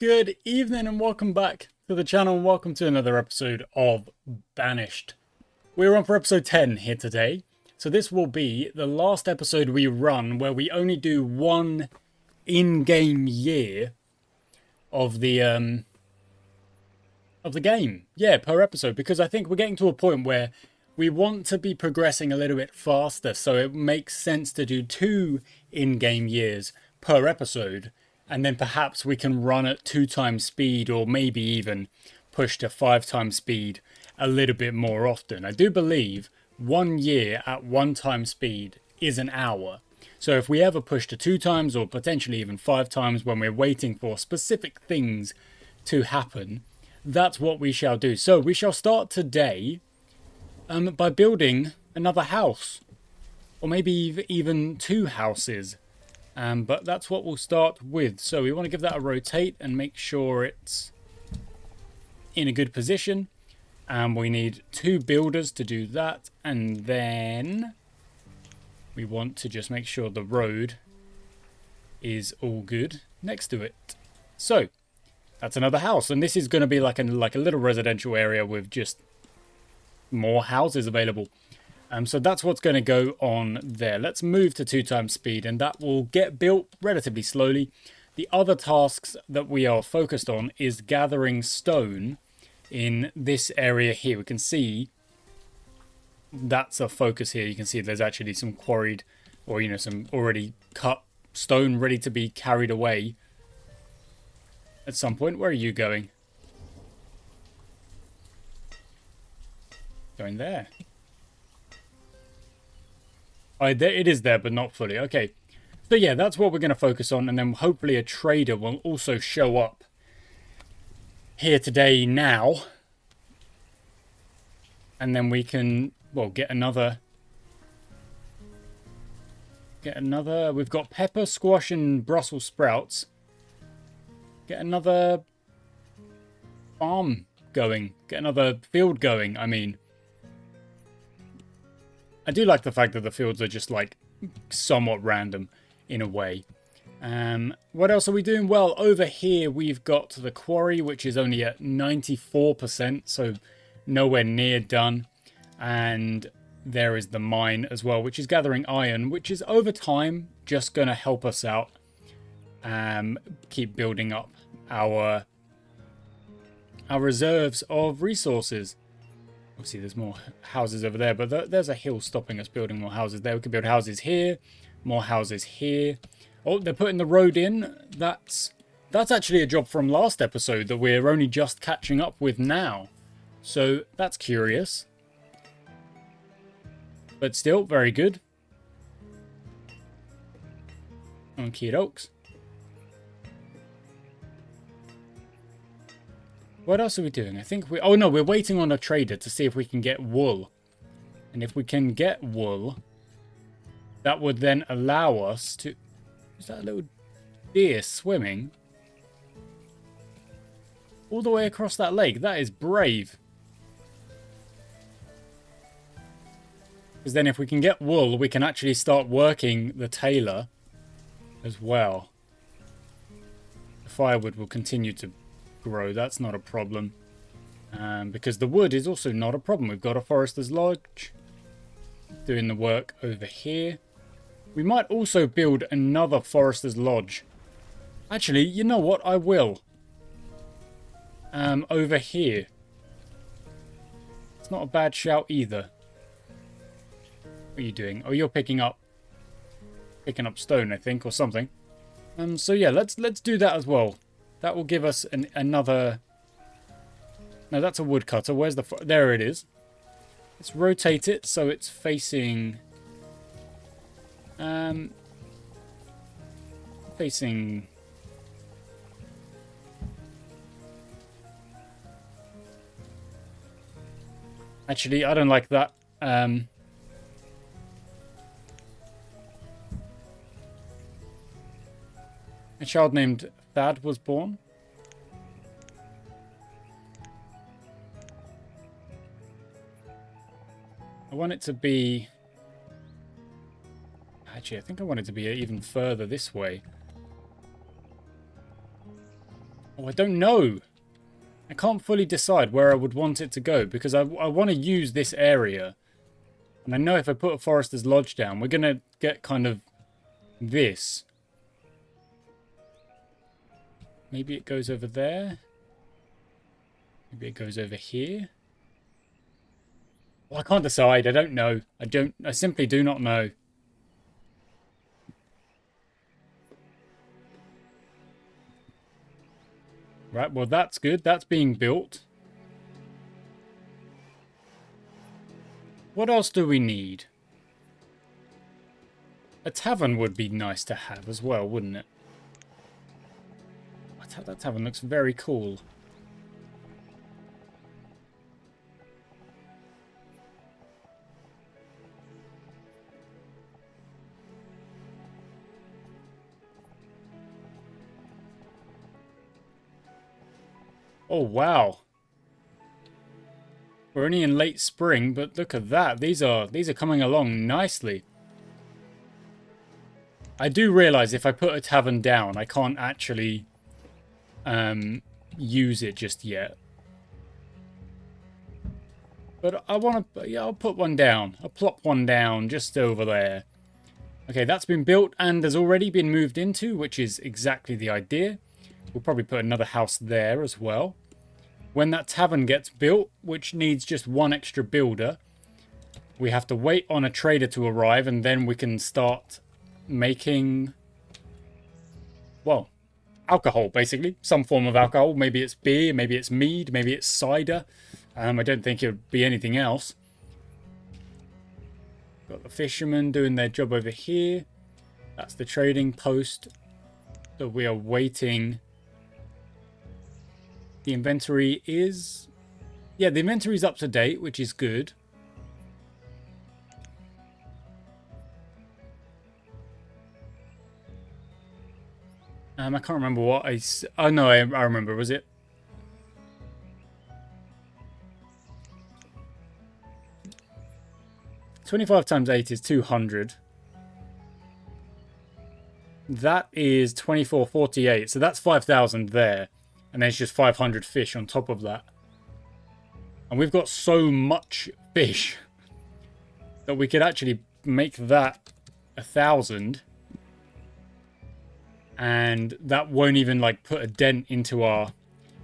Good evening and welcome back to the channel and welcome to another episode of Banished. We're on for episode 10 here today. So this will be the last episode we run where we only do one in-game year of the game. Yeah, per episode, because I think we're getting to a point where we want to be progressing a little bit faster, so it makes sense to do two in-game years per episode. And then perhaps we can run at 2 times speed or maybe even push to 5 times speed a little bit more often. I do believe 1 year at 1 time speed is an hour. So if we ever push to 2 times or potentially even 5 times when we're waiting for specific things to happen, that's what we shall do. So we shall start today by building another house. Or maybe even 2 houses. But that's what we'll start with. So we want to give that a rotate and make sure it's in a good position. We need 2 builders to do that. And then we want to just make sure the road is all good next to it. So that's another house. And this is going to be like a little residential area with just more houses available. So that's what's going to go on there. Let's move to 2 times speed and that will get built relatively slowly. The other tasks that we are focused on is gathering stone in this area here. We can see that's a focus here. You can see there's actually some quarried or, some already cut stone ready to be carried away at some point. Where are you going? Going there. It is there, but not fully. Okay. So yeah, that's what we're going to focus on. And then hopefully a trader will also show up here today now. And then we can, well, get another. We've got pepper, squash, and Brussels sprouts. Get another farm going. Get another field going, I mean. I do like the fact that the fields are just like somewhat random in a way. What else are we doing? Well, over here we've got the quarry, which is only at 94%, so nowhere near done. And there is the mine as well, which is gathering iron, which is over time just going to help us out. Keep building up our reserves of resources. Obviously, there's more houses over there, but there's a hill stopping us building more houses there. We could build houses here, more houses here. Oh, they're putting the road in. That's actually a job from last episode that we're only just catching up with now. So that's curious. But still, very good. Okie dokes. What else are we doing? I think we... Oh, no, we're waiting on a trader to see if we can get wool. And if we can get wool, that would then allow us to... Is that a little deer swimming? All the way across that lake. That is brave. Because then if we can get wool, we can actually start working the tailor as well. The firewood will continue to grow. That's not a problem. Because the wood is also not a problem. We've got a forester's lodge doing the work over here. We might also build another forester's lodge. Actually, you know what? I will. Over here. It's not a bad shout either. What are you doing? Oh, you're picking up stone, I think, or something. So yeah, let's do that as well. That will give us another... No, that's a woodcutter. Where's the... There it is. Let's rotate it so it's facing... Facing... Actually, I don't like that. A child named Thad was born. I want it to be... Actually, I think I want it to be even further this way. Oh, I don't know. I can't fully decide where I would want it to go because I want to use this area. And I know if I put a Forester's Lodge down, we're going to get kind of this. Maybe it goes over there. Maybe it goes over here. Well, I can't decide. I don't know. I simply do not know. Right, well, that's good. That's being built. What else do we need? A tavern would be nice to have as well, wouldn't it? That tavern looks very cool. Oh, wow. We're only in late spring, but look at that. These are coming along nicely. I do realize if I put a tavern down, I can't actually use it just yet. But I want to, yeah, I'll put one down. I'll plop one down just over there. Okay, that's been built and has already been moved into, which is exactly the idea. We'll probably put another house there as well. When that tavern gets built, which needs just one extra builder, we have to wait on a trader to arrive and then we can start making, well, alcohol, basically. Some form of alcohol. Maybe it's beer, maybe it's mead, maybe it's cider. I don't think it would be anything else. Got the fishermen doing their job over here. That's the trading post that we are waiting. The inventory is... yeah, the inventory is up to date, which is good. I can't remember what I... oh, no, I remember. Was it? $25 times 8 is 200. That is 2448. So that's 5,000 there. And there's just 500 fish on top of that. And we've got so much fish that we could actually make that 1,000. And that won't even like put a dent into our...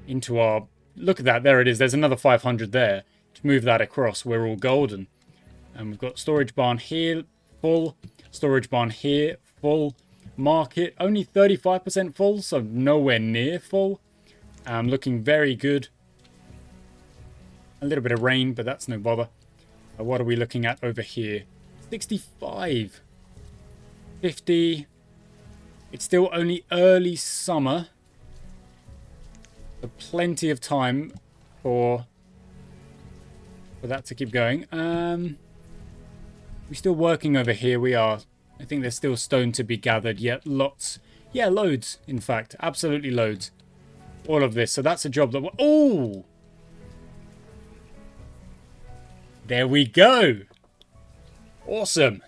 look at that. There it is. There's another 500 there. To move that across, we're all golden. And we've got storage barn here, full. Storage barn here, full. Market, only 35% full, so nowhere near full. Looking very good. A little bit of rain, but that's no bother. What are we looking at over here? 65. 50. It's still only early summer. So plenty of time for that to keep going. We're still working over here. We are. I think there's still stone to be gathered yet. Lots. Yeah, loads, in fact. Absolutely loads. All of this. So that's a job that we're... oh! There we go. Awesome.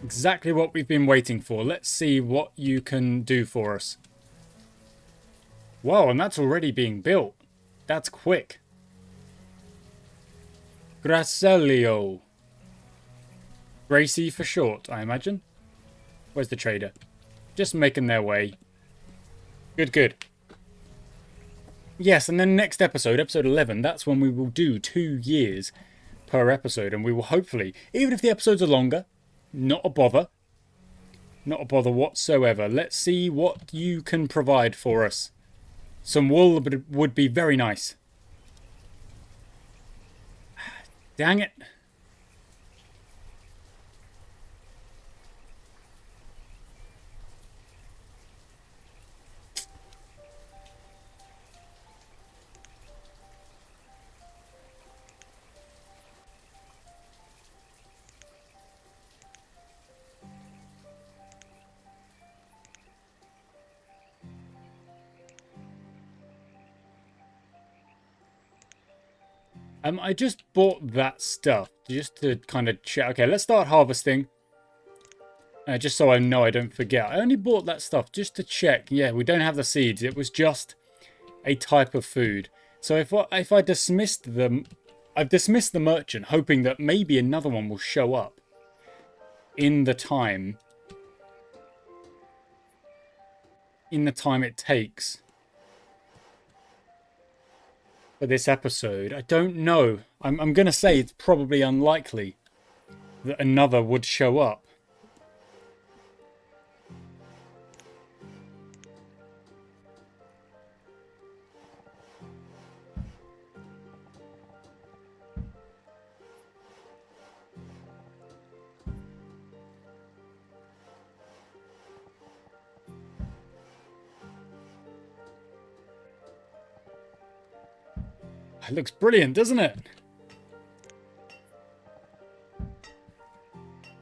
Exactly what we've been waiting for. Let's see what you can do for us. Wow, and that's already being built. That's quick. Gracelio. Gracie for short, I imagine. Where's the trader? Just making their way. Good, good. Yes, and then next episode, episode 11, that's when we will do 2 years per episode. And we will hopefully, even if the episodes are longer, not a bother. Not a bother whatsoever. Let's see what you can provide for us. Some wool would be very nice. Dang it. I just bought that stuff just to kind of check. Okay, let's start harvesting. Just so I know I don't forget. I only bought that stuff just to check. Yeah, we don't have the seeds. It was just a type of food. So if I dismissed them, I've dismissed the merchant, hoping that maybe another one will show up in the time it takes for this episode. I don't know. I'm going to say it's probably unlikely that another would show up. It looks brilliant, doesn't it?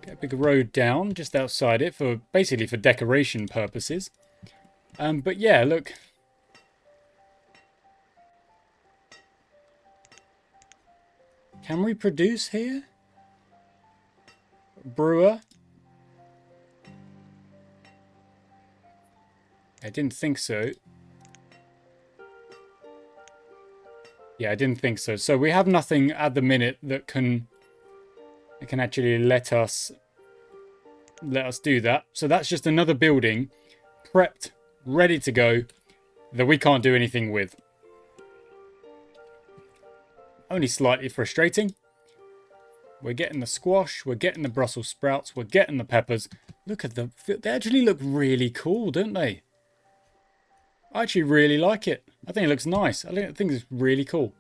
Get a big road down just outside it for basically for decoration purposes. But yeah, look. Can we produce here? Brewer? I didn't think so. Yeah, I didn't think so. So we have nothing at the minute that can actually let us do that. So that's just another building prepped, ready to go, that we can't do anything with. Only slightly frustrating. We're getting the squash, we're getting the Brussels sprouts, we're getting the peppers. Look at them. They actually look really cool, don't they? I actually really like it. I think it looks nice. I think it's really cool.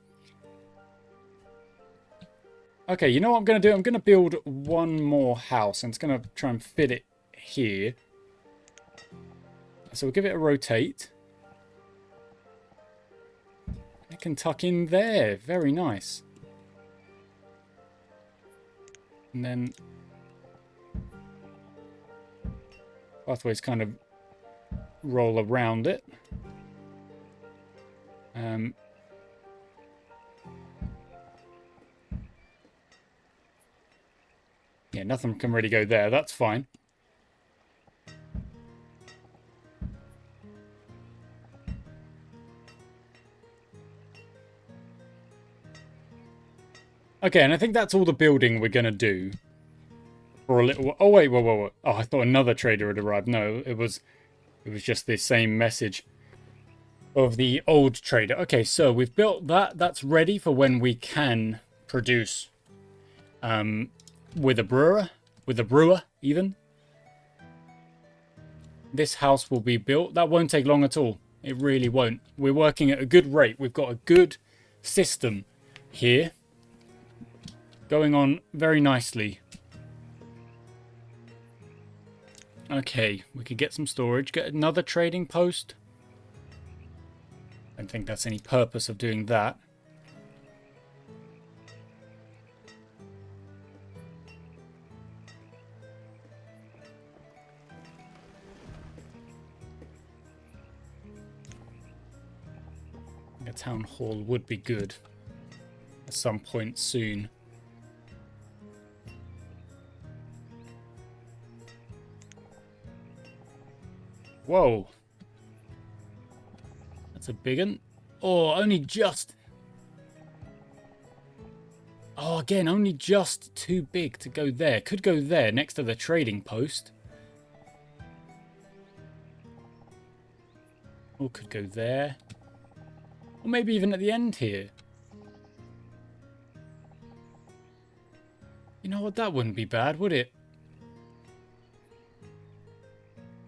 Okay, you know what I'm going to do? I'm going to build one more house, and it's going to try and fit it here. So we'll give it a rotate. It can tuck in there. Very nice. And then pathways kind of roll around it. Yeah, nothing can really go there. That's fine. Okay, and I think that's all the building we're going to do. For a little... Oh, wait, whoa. Oh, I thought another trader had arrived. No, it was just the same message of the old trader. Okay, so we've built that. That's ready for when we can produce with a brewer even. This house will be built. That won't take long at all. It really won't. We're working at a good rate. We've got a good system here going on very nicely. Okay, we could get some storage, get another trading post. I don't think that's any purpose of doing that. A town hall would be good at some point soon. Whoa. That's a big one. Oh, only just... Oh, again, only just too big to go there. Could go there next to the trading post. Or could go there. Or maybe even at the end here. You know what? That wouldn't be bad, would it?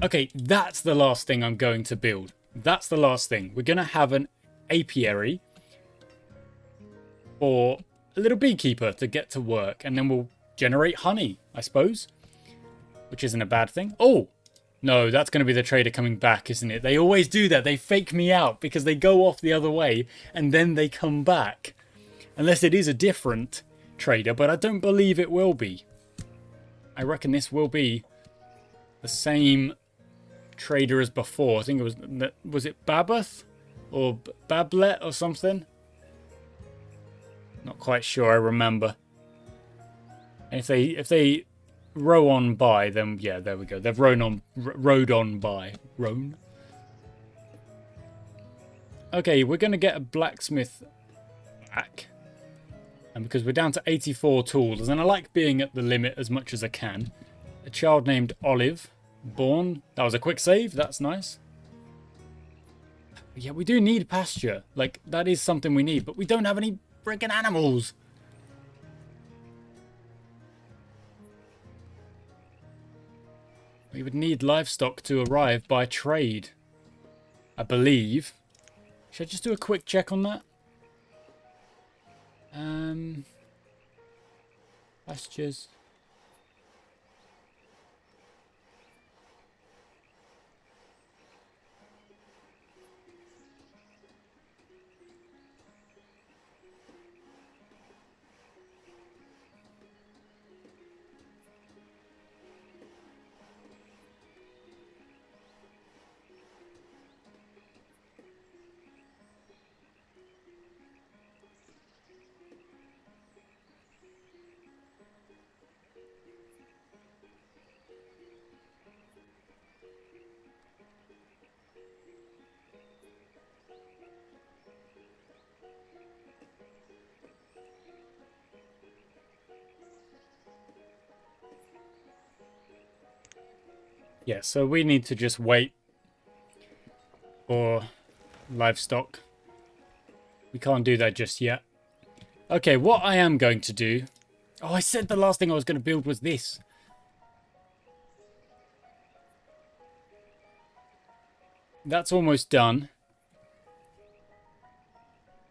Okay, that's the last thing I'm going to build. That's the last thing. We're going to have an apiary for a little beekeeper to get to work. And then we'll generate honey, I suppose. Which isn't a bad thing. Oh! No, that's going to be the trader coming back, isn't it? They always do that. They fake me out because they go off the other way and then they come back. Unless it is a different trader, but I don't believe it will be. I reckon this will be the same trader as before. I think it was it Babath or Bablet or something? Not quite sure. I remember. And if they row on by, then yeah, there we go. They've rode on by. Roan? Okay, we're going to get a blacksmith back. And because we're down to 84 tools, and I like being at the limit as much as I can. A child named Olive, born. That was a quick save, that's nice. Yeah, we do need pasture. Like, that is something we need, but we don't have any freaking animals. We would need livestock to arrive by trade, I believe. Should I just do a quick check on that? Pastures. Yeah, so we need to just wait for livestock. We can't do that just yet. Okay, what I am going to do... Oh, I said the last thing I was going to build was this. That's almost done.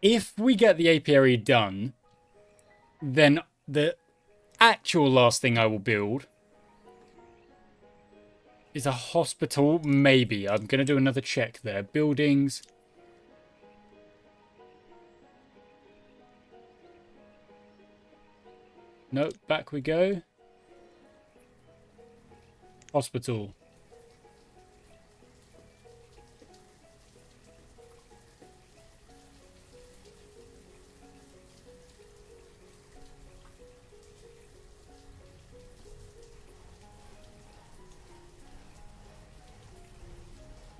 If we get the apiary done, then the actual last thing I will build is a hospital, maybe. I'm going to do another check there. Buildings. Nope, back we go. Hospital.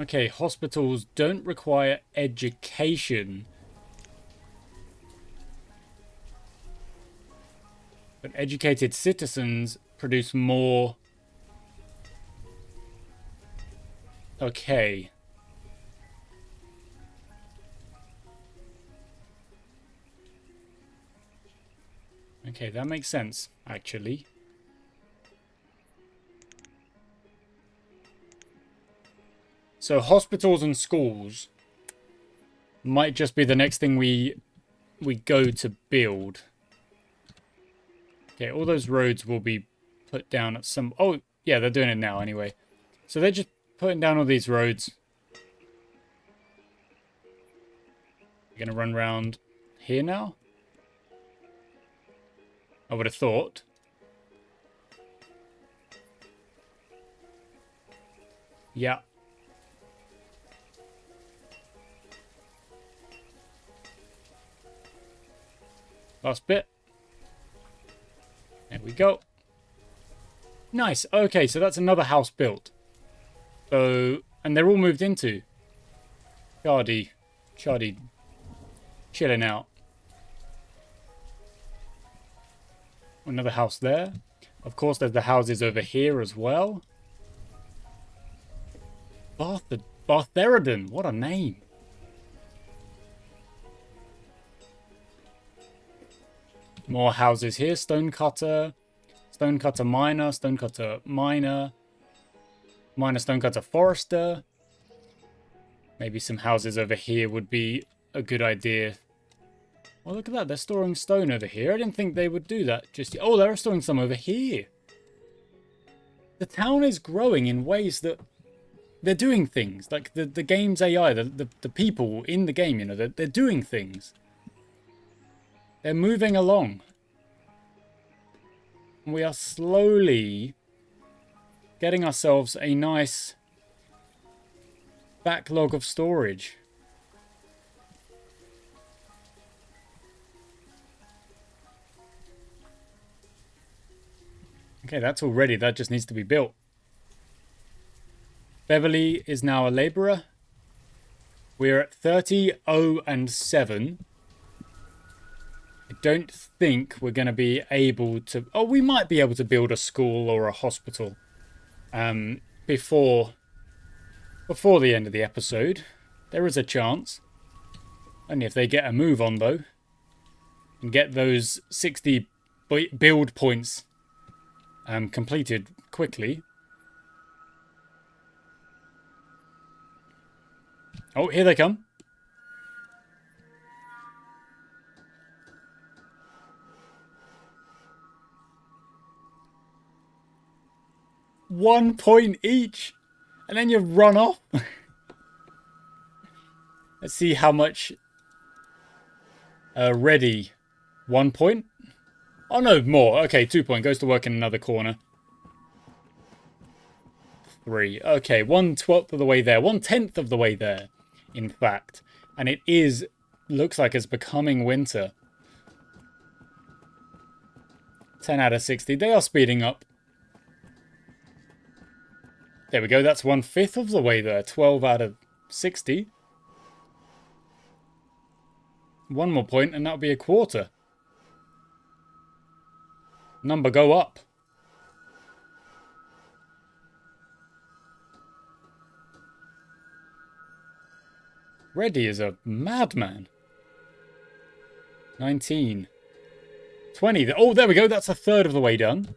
Okay, hospitals don't require education. But educated citizens produce more. Okay. Okay, that makes sense, actually. So hospitals and schools might just be the next thing we go to build. Okay, all those roads will be put down at some... Oh, yeah, they're doing it now anyway. So they're just putting down all these roads. We're going to run around here now. I would have thought. Yeah. Last bit. There we go. Nice. Okay, so that's another house built. So, and they're all moved into. Chardy, chilling out. Another house there. Of course, there's the houses over here as well. Bartheridon, what a name. More houses here. Stonecutter miner, stonecutter miner, stonecutter forester. Maybe some houses over here would be a good idea. Oh, look at that. They're storing stone over here. I didn't think they would do that just yet. Oh, they're storing some over here. The town is growing in ways that they're doing things. Like the game's AI, the people in the game, you know, they're doing things. They're moving along. We are slowly getting ourselves a nice backlog of storage. Okay, that's all ready. That just needs to be built. Beverly is now a labourer. We're at 30, 0, and 7. I don't think we're going to be able to... Oh, we might be able to build a school or a hospital before the end of the episode. There is a chance. Only if they get a move on, though. And get those 60 build points completed quickly. Oh, here they come. One point each. And then you run off. Let's see how much... ready. 1 point. Oh, no, more. Okay, 2 point. Goes to work in another corner. 3. Okay, 1/12 of the way there. 1/10 of the way there, in fact. And it is... Looks like it's becoming winter. 10 out of 60. They are speeding up. There we go. That's 1/5 of the way there. 12 out of 60. One more point and that'll be a quarter. Number go up. Reddy is a madman. 19. 20. Oh, there we go. That's a third of the way done.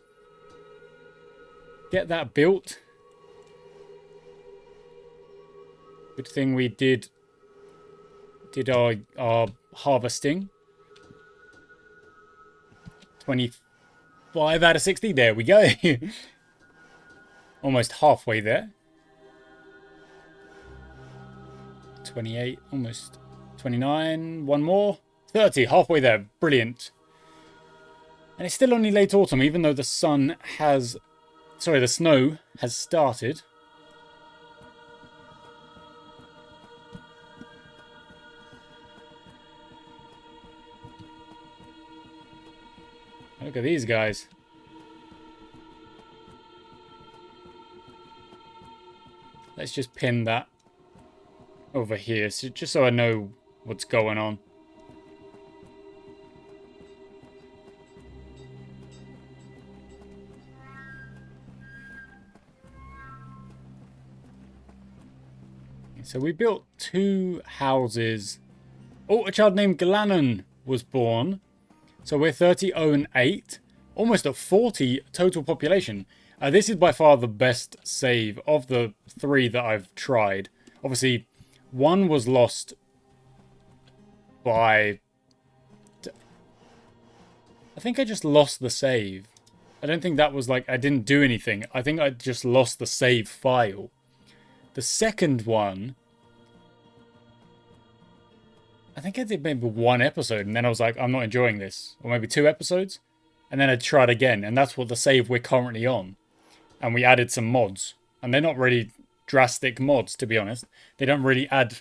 Get that built. Good thing we did our harvesting. 25 out of 60. There we go. Almost halfway there. 28, almost 29. One more. 30, halfway there. Brilliant. And it's still only late autumn, even though the sun has... Sorry, the snow has started. Look at these guys. Let's just pin that over here, so just so I know what's going on. So we built 2 houses. Oh, a child named Glennon was born. So we're 30, 0, and 8. Almost at 40 total population. This is by far the best save of the 3 that I've tried. Obviously, 1 was lost by... I think I just lost the save. I don't think that was like I didn't do anything. I think I just lost the save file. The second one... I think I did maybe 1 episode and then I was like, I'm not enjoying this. Or maybe 2 episodes. And then I tried again. And that's what the save we're currently on. And we added some mods. And they're not really drastic mods, to be honest. They don't really add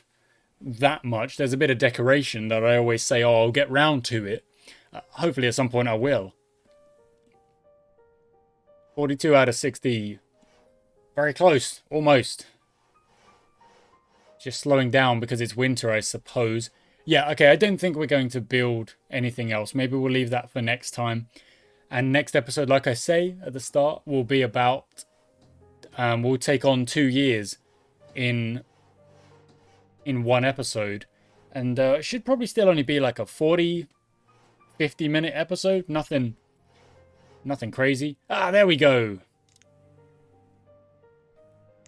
that much. There's a bit of decoration that I always say, oh, I'll get round to it. Hopefully at some point I will. 42 out of 60. Very close. Almost. Just slowing down because it's winter, I suppose. Yeah, okay, I don't think we're going to build anything else. Maybe we'll leave that for next time. And next episode, like I say at the start, will be about... we'll take on 2 years in 1 episode. And it should probably still only be like a 40, 50-minute episode. Nothing crazy. Ah, there we go.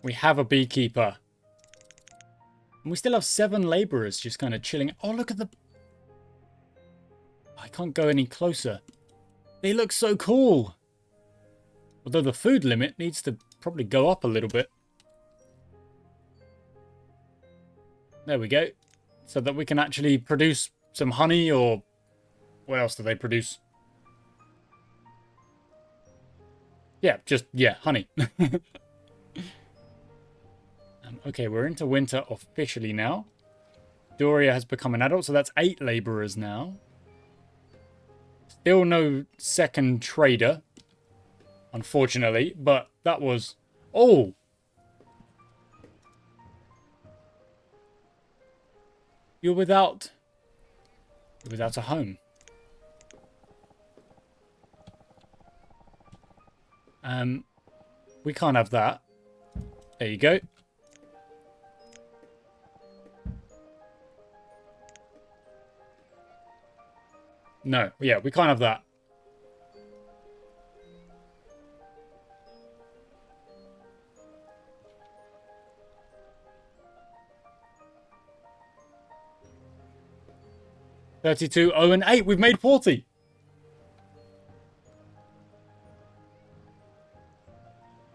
We have a beekeeper. And we still have 7 laborers just kind of chilling. Oh, look at the... I can't go any closer. They look so cool. Although the food limit needs to probably go up a little bit. There we go. So that we can actually produce some honey or... What else do they produce? Yeah, honey. Okay, we're into winter officially now. Doria has become an adult, so that's 8 laborers now. Still no second trader. unfortunately. But that was... Oh! You're without a home. We can't have that. There you go. No, yeah, we can't have that. $32, 0 and 8. We've made 40.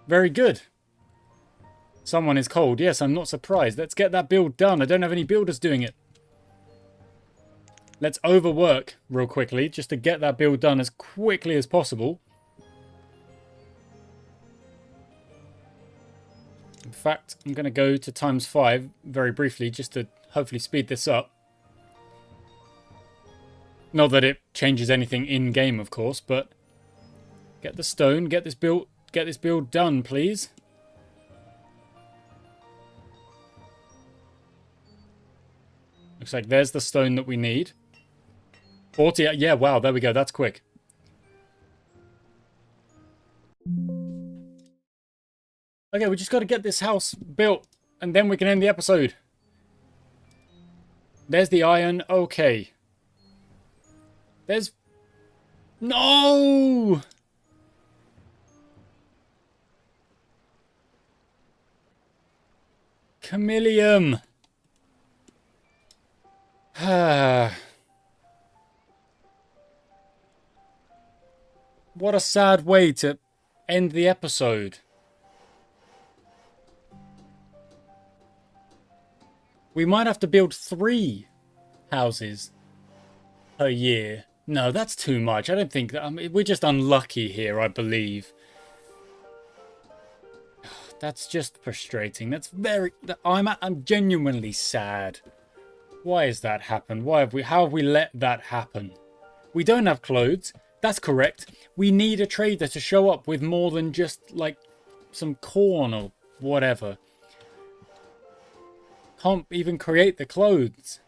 Very good. Someone is cold. Yes, I'm not surprised. Let's get that build done. I don't have any builders doing it. Let's overwork real quickly just to get that build done as quickly as possible. In fact, I'm going to go to ×5 very briefly just to hopefully speed this up. Not that it changes anything in-game, of course, but get the stone, get this build done, please. Looks like there's the stone that we need. 40, yeah, wow, there we go, that's quick. Okay, we just got to get this house built, and then we can end the episode. There's the iron, okay. There's... No! Chameleon. What a sad way to end the episode. We might have to build 3 houses per year. No, that's too much. I don't think that... I mean, we're just unlucky here, I believe. That's just frustrating. That's very... I'm genuinely sad. Why has that happened? How have we let that happen? We don't have clothes. That's correct. We need a trader to show up with more than just, like, some corn or whatever. Can't even create the clothes.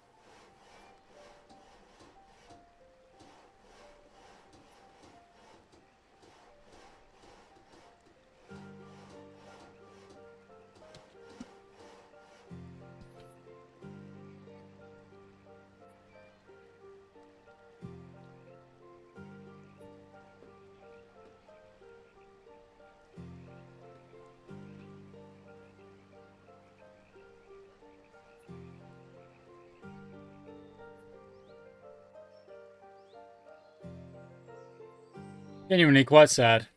Genuinely quite sad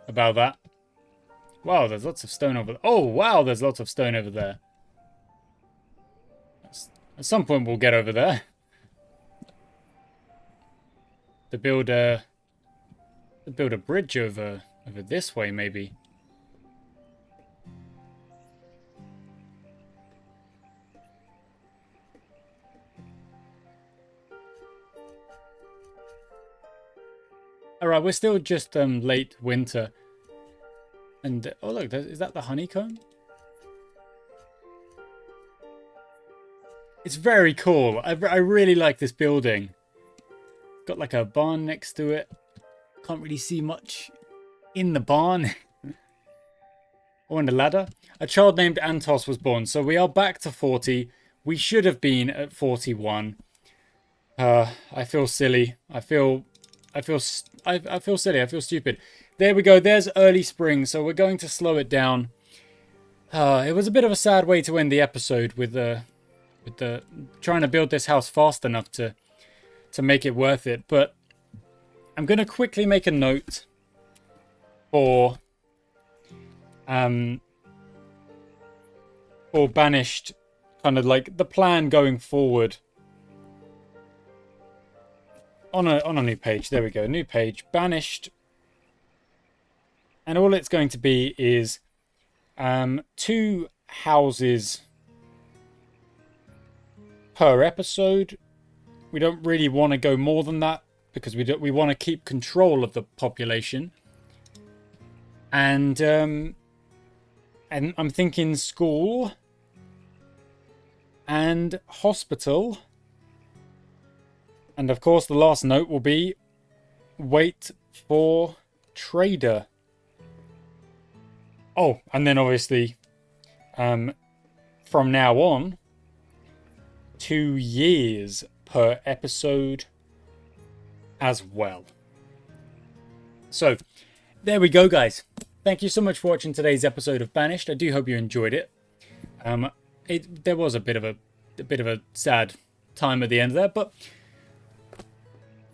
about that. Wow, there's lots of stone over there. Oh, wow, there's lots of stone over there. At some point, we'll get over there. To build a bridge over this way, maybe. Alright, we're still just late winter. And, oh look, is that the honeycomb? It's very cool. I really like this building. Got like a barn next to it. Can't really see much in the barn. Or in the ladder. A child named Antos was born. So we are back to 40. We should have been at 41. I feel silly. I feel silly. I feel stupid. There we go. There's early spring. So we're going to slow it down. It was a bit of a sad way to end the episode with the trying to build this house fast enough to make it worth it. But I'm going to quickly make a note for Banished, kind of like the plan going forward. On a new page. There we go. New page. Banished. And all it's going to be is 2 houses per episode. We don't really want to go more than that because we want to keep control of the population. And I'm thinking school and hospital. And of course, the last note will be wait for trader. Oh, and then obviously, from now on, 2 years per episode as well. So, there we go, guys. Thank you so much for watching today's episode of Banished. I do hope you enjoyed it. There was a bit of a sad time at the end there, but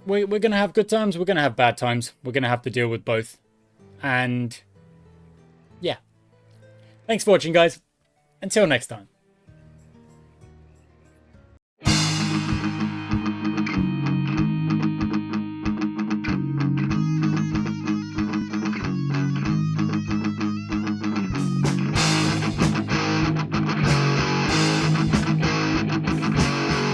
we're gonna have good times. We're gonna have bad times. We're gonna have to deal with both. And yeah, thanks for watching, guys. Until next time.